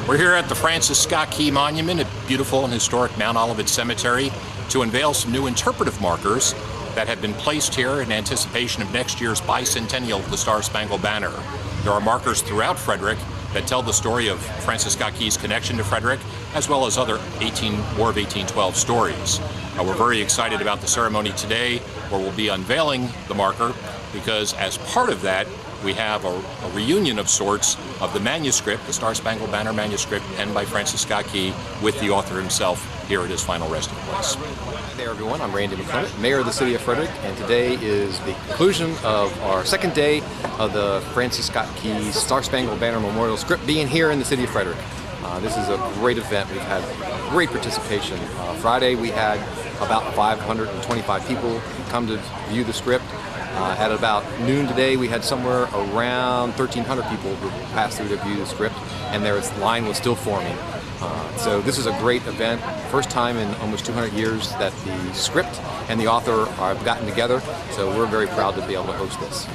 We're here at the Francis Scott Key Monument, a beautiful and historic Mount Olivet Cemetery, to unveil some new interpretive markers that have been placed here in anticipation of next year's bicentennial of the Star-Spangled Banner. There are markers throughout Frederick that tell the story of Francis Scott Key's connection to Frederick, as well as other War of 1812 stories. We're very excited about the ceremony today, where we'll be unveiling the marker, because as part of that, we have a reunion of sorts of the manuscript, the Star-Spangled Banner manuscript, penned by Francis Scott Key, with the author himself here at his final resting place. Hi there, everyone. I'm Randy McClellan, Mayor of the City of Frederick, and today is the conclusion of our second day of the Francis Scott Key Star-Spangled Banner Memorial Script being here in the City of Frederick. This is a great event. We've had great participation. Friday we had about 525 people come to view the script. At about noon today, we had somewhere around 1,300 people who passed through to view the script, and their line was still forming. So this is a great event. First time in almost 200 years that the script and the author have gotten together, so we're very proud to be able to host this.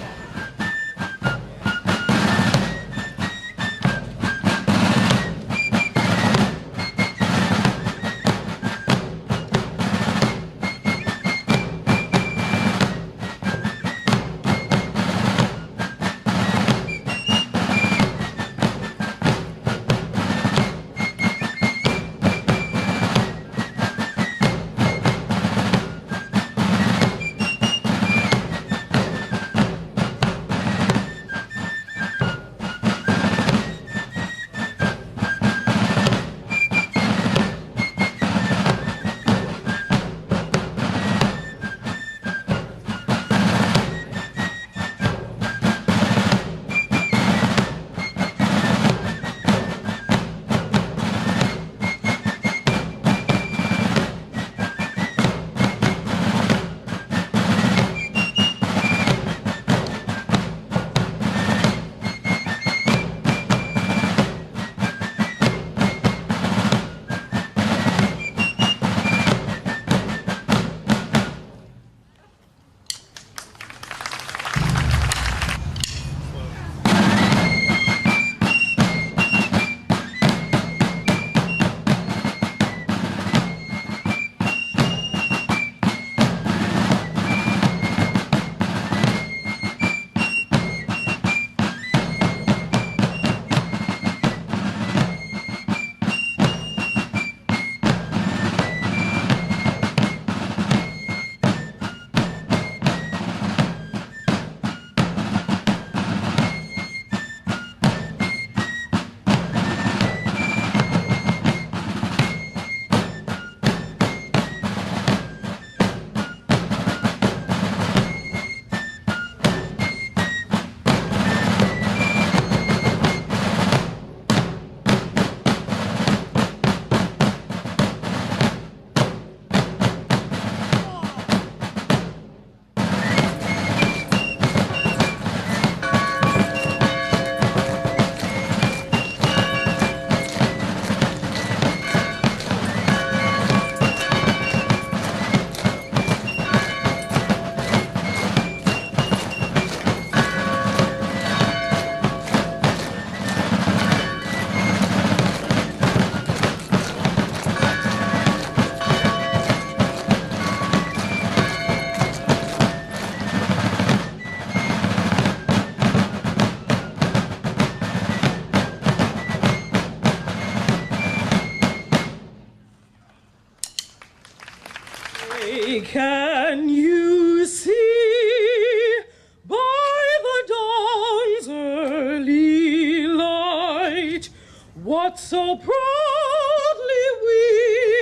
Can you see by the dawn's early light what so proudly we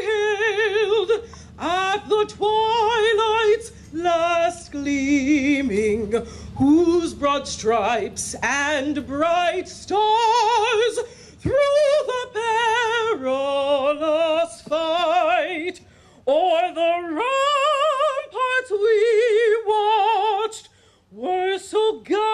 hailed at the twilight's last gleaming, whose broad stripes and bright stars through the perilous fight o'er the ramparts we watched were so gallantly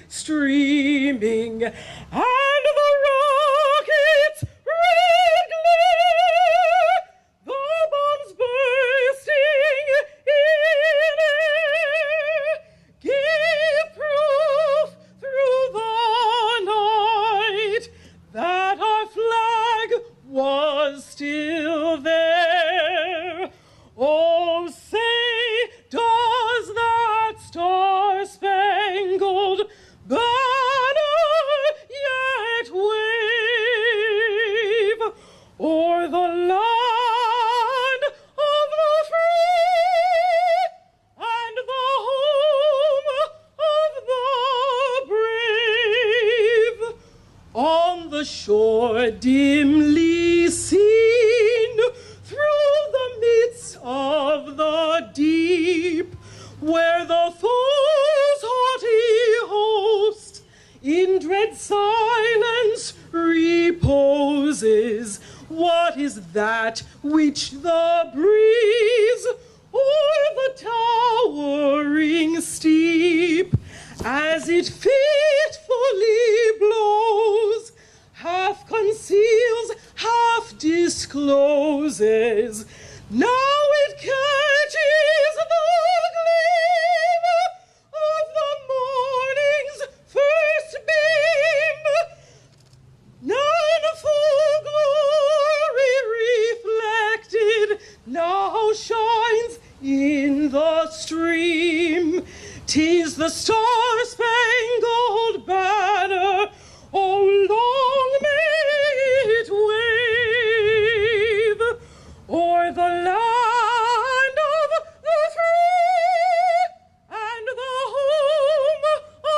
streaming, and the rockets' red glare, the bombs bursting in air, gave proof through the the shore dimly seen through the midst of the deep, where the foe's haughty host in dread silence reposes. What is that which the breeze o'er the towering steep, as it fitfully blows, half conceals, half discloses? Now it catches the gleam of the morning's first beam, none full glory reflected now shines in the stream. 'Tis the star-spangled banner, oh long may it wave o'er the land of the free and the home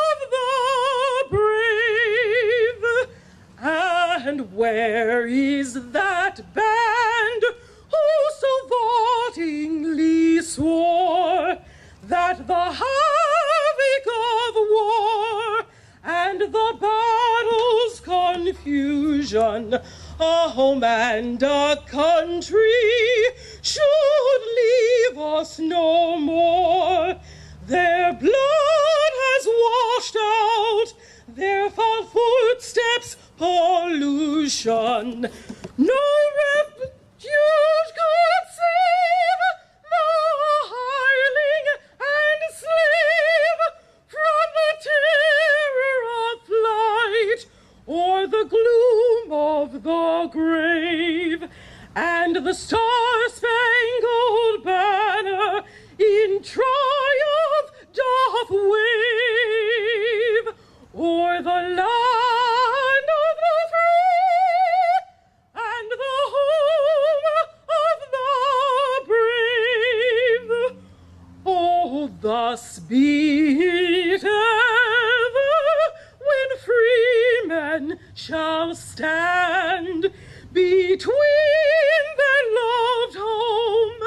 of the brave. And where is that band who so vauntingly swore that the havoc of war and the battle's confusion, a home and a country, should leave us no more? Their blood has washed out their foul footsteps' pollution. No refuge could save the hireling and slave from the terror of flight or the gloom of the grave. And the star-spangled banner in triumph doth wave o'er the land of the free and the home of the brave. Oh, thus be it ever when free men shall stand between their loved home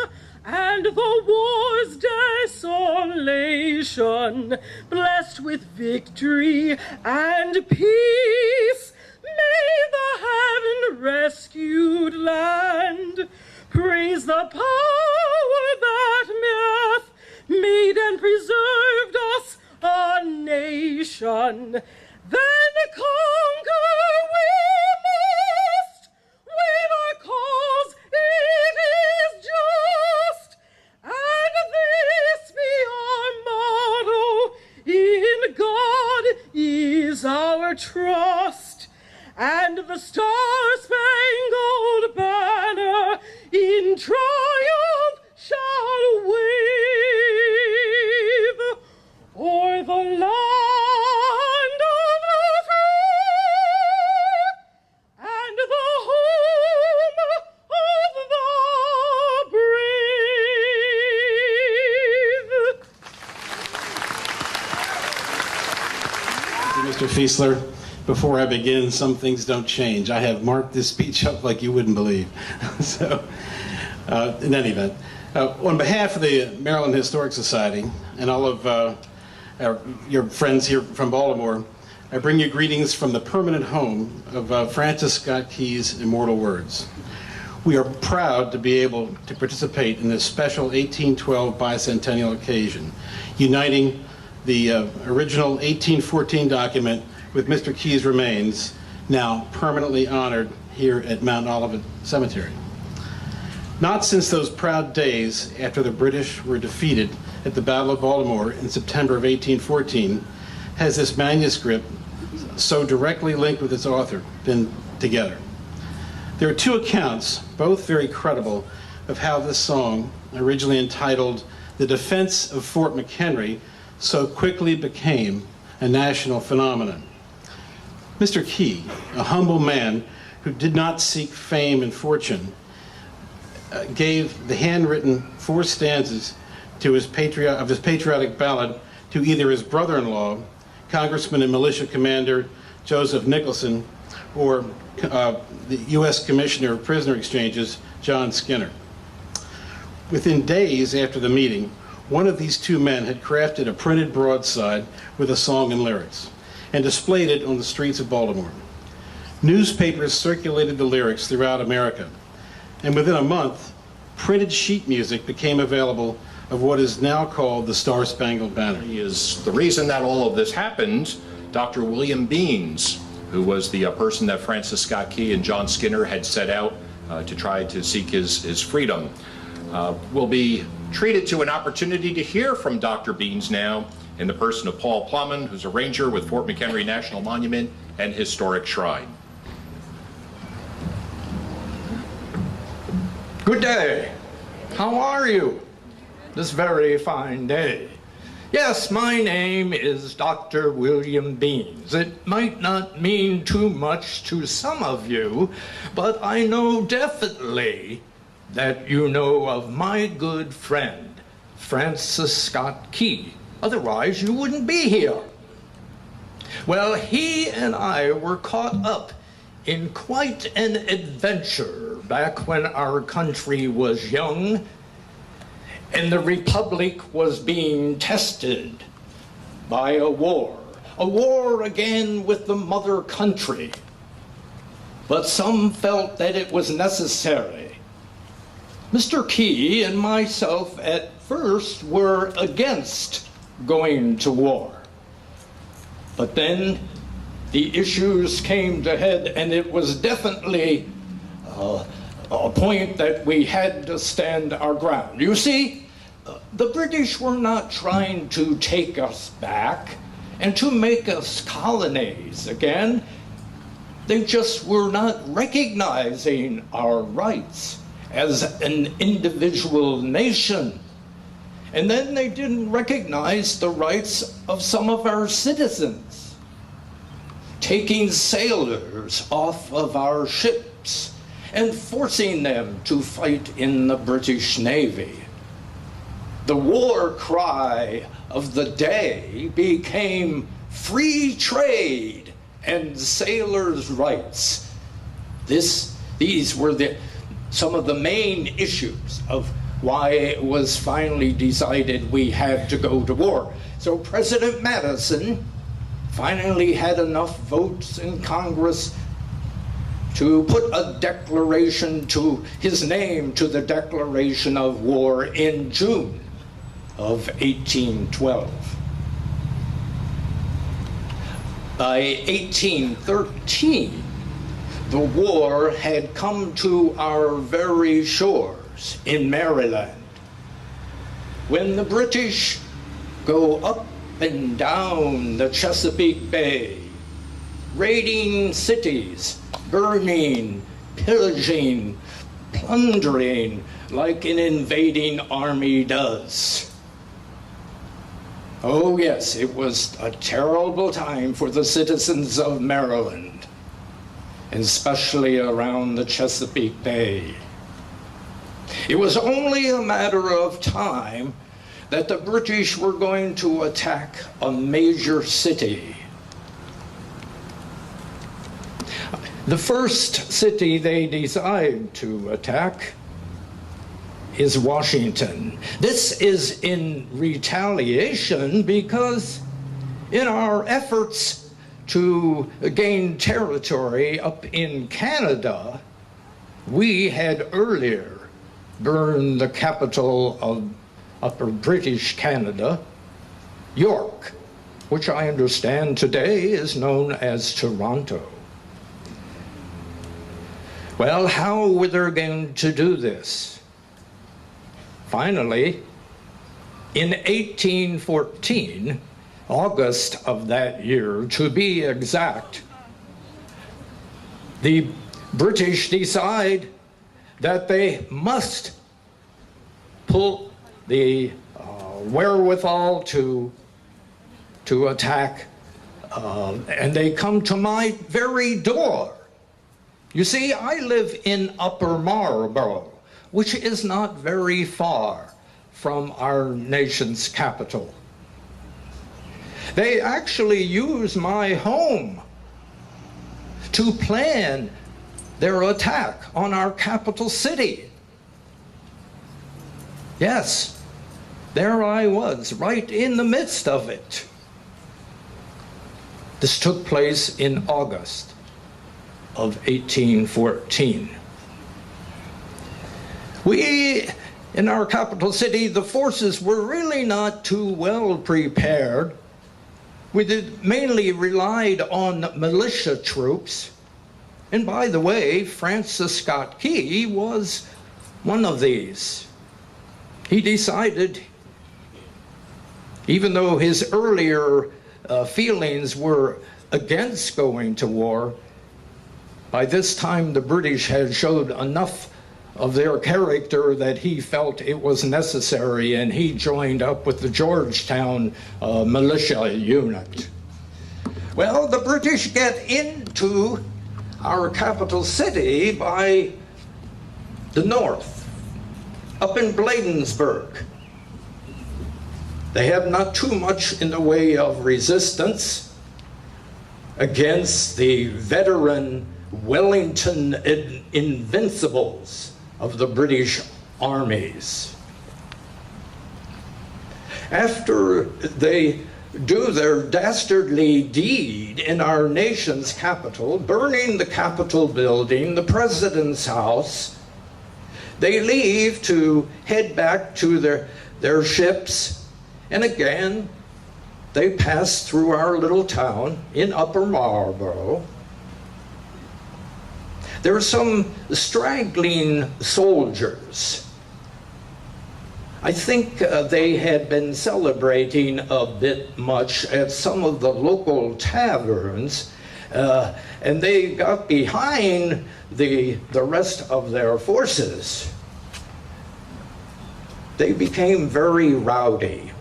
and the war's desolation, blessed with victory and peace. May the heaven-rescued land praise the power that hath made and preserved us a nation. Then conquer we must, when our cause it is just, and this be our motto: in God is our trust. And the star-spangled banner in triumph shall wave o'er the land of the free and the home of the brave. Mr. Fiesler, before I begin, some things don't change. I have marked this speech up like you wouldn't believe. So, in any event, on behalf of the Maryland Historic Society and all of your friends here from Baltimore, I bring you greetings from the permanent home of Francis Scott Key's immortal words. We are proud to be able to participate in this special 1812 bicentennial occasion, uniting the original 1814 document with Mr. Key's remains, now permanently honored here at Mount Olivet Cemetery. Not since those proud days after the British were defeated at the Battle of Baltimore in September of 1814 has this manuscript, so directly linked with its author, been together. There are two accounts, both very credible, of how this song, originally entitled "The Defense of Fort McHenry," so quickly became a national phenomenon. Mr. Key, a humble man who did not seek fame and fortune, gave the handwritten 4 stanzas to his patriotic ballad to either his brother-in-law, Congressman and militia commander Joseph Nicholson, or the U.S. Commissioner of Prisoner Exchanges, John Skinner. Within days after the meeting, one of these two men had crafted a printed broadside with a song and lyrics and displayed it on the streets of Baltimore. Newspapers circulated the lyrics throughout America, and within a month, printed sheet music became available of what is now called the Star-Spangled Banner. Is the reason that all of this happened. Dr. William Beanes, who was the person that Francis Scott Key and John Skinner had set out to try to seek his freedom, will be treated to an opportunity to hear from Dr. Beanes now in the person of Paul Plumman, who's a ranger with Fort McHenry National Monument and Historic Shrine. Good day. How are you this very fine day? Yes, my name is Dr. William Beanes. It might not mean too much to some of you, but I know definitely that you know of my good friend, Francis Scott Key. Otherwise, you wouldn't be here. Well, he and I were caught up in quite an adventure back when our country was young and the Republic was being tested by a war again with the mother country. But some felt that it was necessary. Mr. Key and myself at first were against going to war. But then the issues came to head, and it was definitely a point that we had to stand our ground. You see, the British were not trying to take us back and to make us colonies again. They just were not recognizing our rights as an individual nation. And then they didn't recognize the rights of some of our citizens, taking sailors off of our ships and forcing them to fight in the British Navy. The war cry of the day became free trade and sailors' rights. These were some of the main issues of why it was finally decided we had to go to war. So President Madison finally had enough votes in Congress to put a declaration to his name to the declaration of war in June of 1812. By 1813, the war had come to our very shores in Maryland. When the British go up and down the Chesapeake Bay, raiding cities, burning, pillaging, plundering like an invading army does. Oh yes, it was a terrible time for the citizens of Maryland, especially around the Chesapeake Bay. It was only a matter of time that the British were going to attack a major city. The first city they decide to attack is Washington. This is in retaliation because in our efforts to gain territory up in Canada, we had earlier burned the capital of Upper British Canada, York, which I understand today is known as Toronto. Well, how were they going to do this? Finally, in 1814, August of that year, to be exact, the British decide that they must pull the wherewithal to attack, and they come to my very door. You see, I live in Upper Marlborough, which is not very far from our nation's capital. They actually use my home to plan their attack on our capital city. Yes, there I was, right in the midst of it. This took place in August of 1814. We, in our capital city, the forces were really not too well prepared. We mainly relied on militia troops. And by the way, Francis Scott Key was one of these. He decided, even though his earlier feelings were against going to war, by this time the British had showed enough of their character that he felt it was necessary, and he joined up with the Georgetown militia unit. Well, the British get into our capital city by the north, up in Bladensburg. They have not too much in the way of resistance against the veteran Wellington Invincibles of the British armies. After they do their dastardly deed in our nation's capital, burning the Capitol building, the President's house, they leave to head back to their ships, and again they pass through our little town in Upper Marlboro. There are some straggling soldiers. I think they had been celebrating a bit much at some of the local taverns, and they got behind the rest of their forces. They became very rowdy,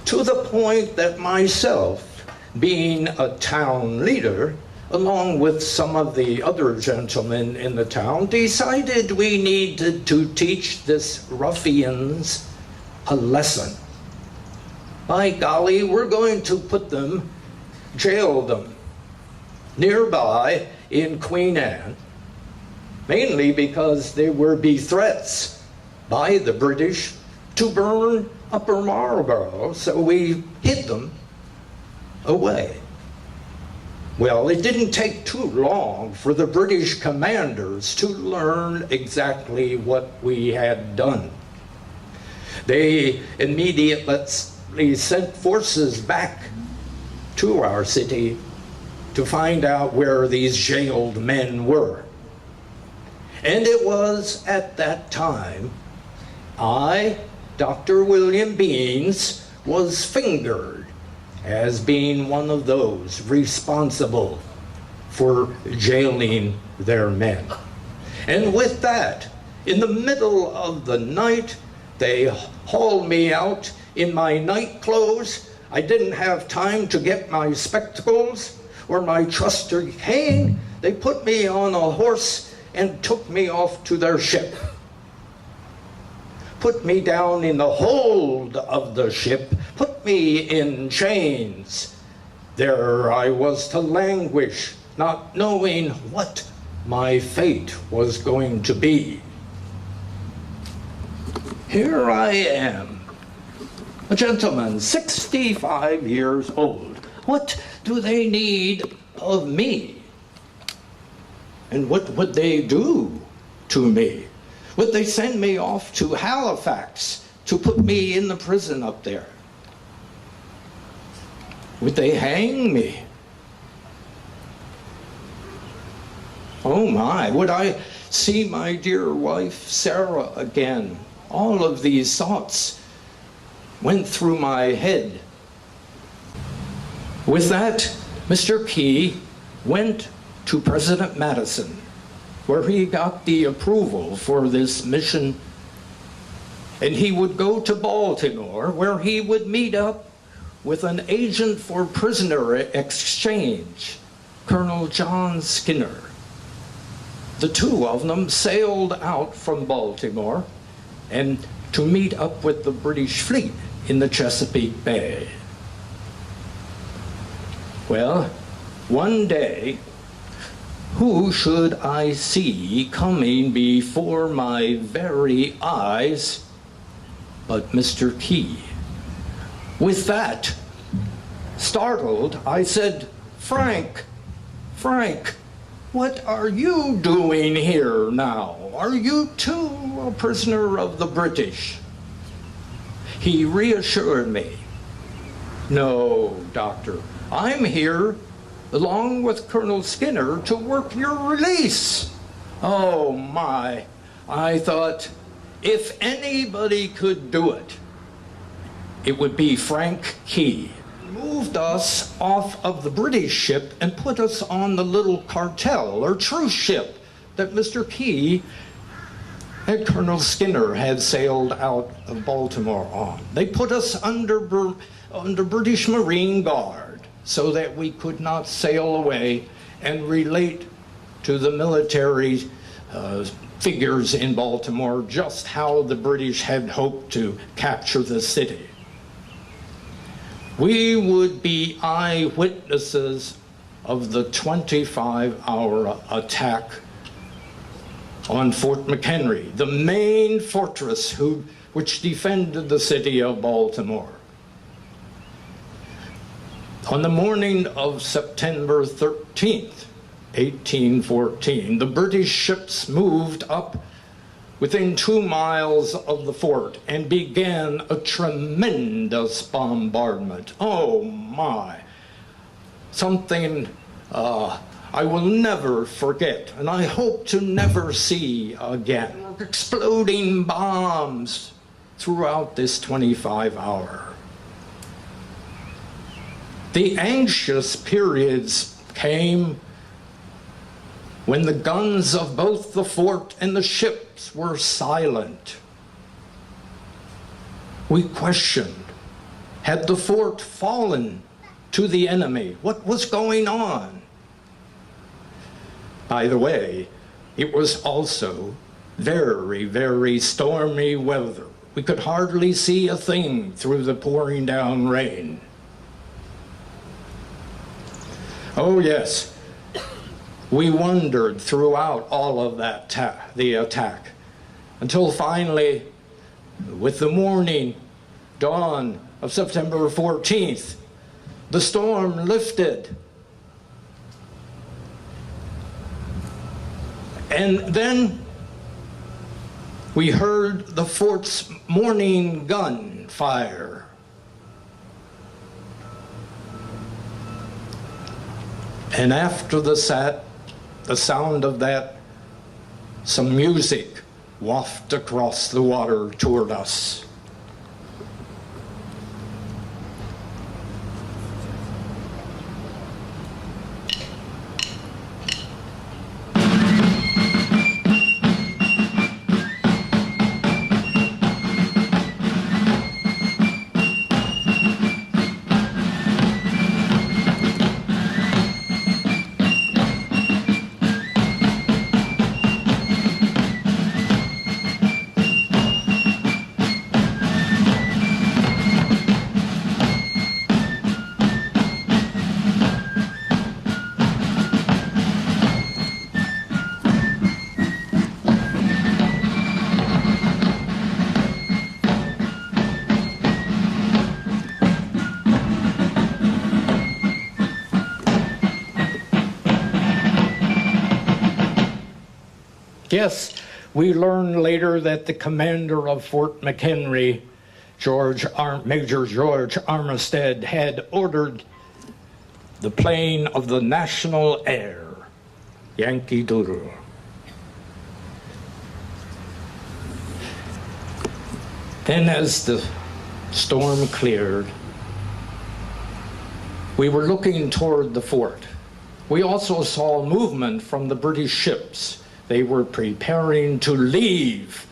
to the point that myself, being a town leader, along with some of the other gentlemen in the town, decided we needed to teach this ruffians a lesson. By golly, we're going to jail them nearby in Queen Anne, mainly because there would be threats by the British to burn Upper Marlboro, so we hid them away. Well, it didn't take too long for the British commanders to learn exactly what we had done. They immediately sent forces back to our city to find out where these jailed men were. And it was at that time I, Dr. William Beans, was fingered as being one of those responsible for jailing their men. And with that, in the middle of the night, they hauled me out in my night clothes. I didn't have time to get my spectacles or my trusty cane. They put me on a horse and took me off to their ship. Put me down in the hold of the ship, put me in chains. There I was to languish, not knowing what my fate was going to be. Here I am, a gentleman, 65 years old. What do they need of me? And what would they do to me? Would they send me off to Halifax to put me in the prison up there? Would they hang me? Oh my, would I see my dear wife Sarah again? All of these thoughts went through my head. With that, Mr. Key went to President Madison, where he got the approval for this mission, and he would go to Baltimore, where he would meet up with an agent for prisoner exchange, Colonel John Skinner. The two of them sailed out from Baltimore and to meet up with the British fleet in the Chesapeake Bay. Well, one day, who should I see coming before my very eyes but Mr. Key? With that, startled, I said, Frank, what are you doing here now? Are you too a prisoner of the British? He reassured me. No, Doctor, I'm here along with Colonel Skinner to work your release. Oh my, I thought if anybody could do it, it would be Frank Key. Moved us off of the British ship and put us on the little cartel or truce ship that Mr. Key and Colonel Skinner had sailed out of Baltimore on. They put us under British Marine Guard so that we could not sail away and relate to the military figures in Baltimore just how the British had hoped to capture the city. We would be eyewitnesses of the 25-hour attack on Fort McHenry, the main fortress which defended the city of Baltimore. On the morning of September 13th, 1814, the British ships moved up within 2 miles of the fort and began a tremendous bombardment. Oh my, something I will never forget, and I hope to never see again. Exploding bombs throughout this 25-hour. The anxious periods came when the guns of both the fort and the ships were silent. We questioned, had the fort fallen to the enemy? What was going on? By the way, it was also very, very stormy weather. We could hardly see a thing through the pouring down rain. Oh yes, we wondered throughout all of that the attack, until finally, with the morning dawn of September 14th, the storm lifted. And then we heard the fort's morning gun fire. And after the sound of that, some music wafted across the water toward us. Yes, we learned later that the commander of Fort McHenry, Major George Armistead, had ordered the playing of the national air, Yankee Doodle. Then as the storm cleared, we were looking toward the fort. We also saw movement from the British ships. They were preparing to leave.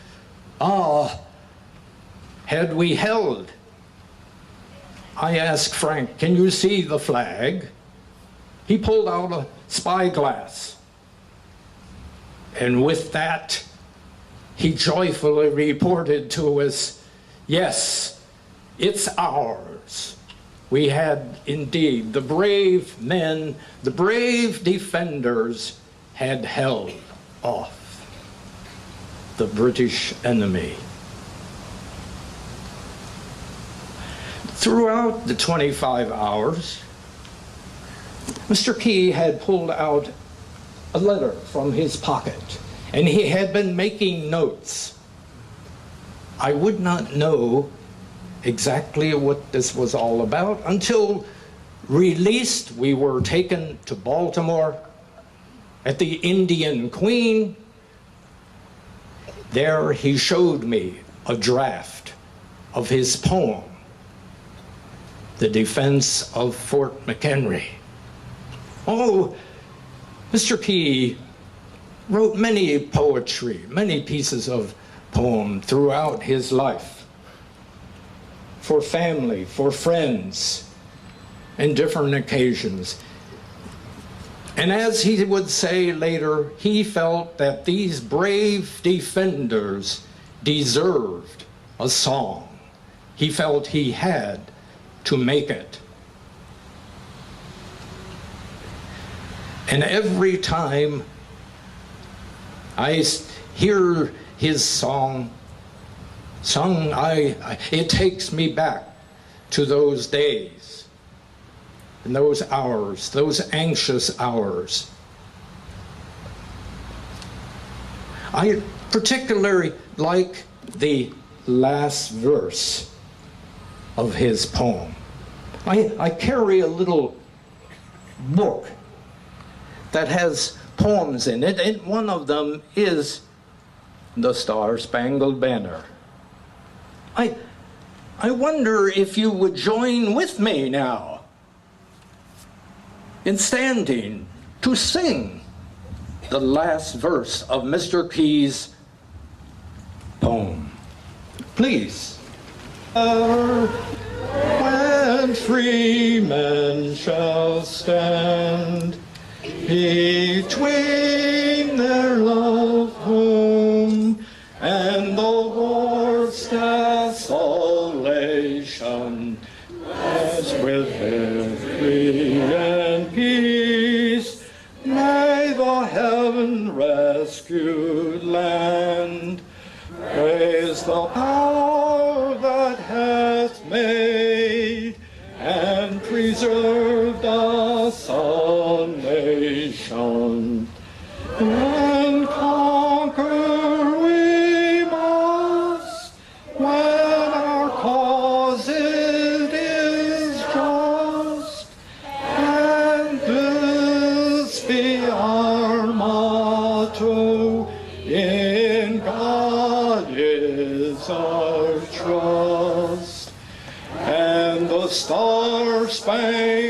Had we held? I asked Frank, can you see the flag? He pulled out a spyglass. And with that, he joyfully reported to us, yes, it's ours. We had indeed the brave men, the brave defenders had held off the British enemy. Throughout the 25 hours, Mr. Key had pulled out a letter from his pocket, and he had been making notes. I would not know exactly what this was all about until released. We were taken to Baltimore at the Indian Queen. There he showed me a draft of his poem, The Defense of Fort McHenry. Oh, Mr. Key wrote many poetry, many pieces of poem throughout his life, for family, for friends, and different occasions. And as he would say later, he felt that these brave defenders deserved a song. He felt he had to make it. And every time I hear his song sung, it takes me back to those days and those hours, those anxious hours. I particularly like the last verse of his poem. I carry a little book that has poems in it, and one of them is The Star-Spangled Banner. I wonder if you would join with me now in standing to sing the last verse of Mr. Key's poem. Please. When free men shall stand between their loved home and the war's desolation, as with victory and peace, may the heaven-rescued land praise the power that hath made and preserved us a nation. And conquer we must when our cause it is just, and this be our motto: in God is our trust. And the Star-Spangled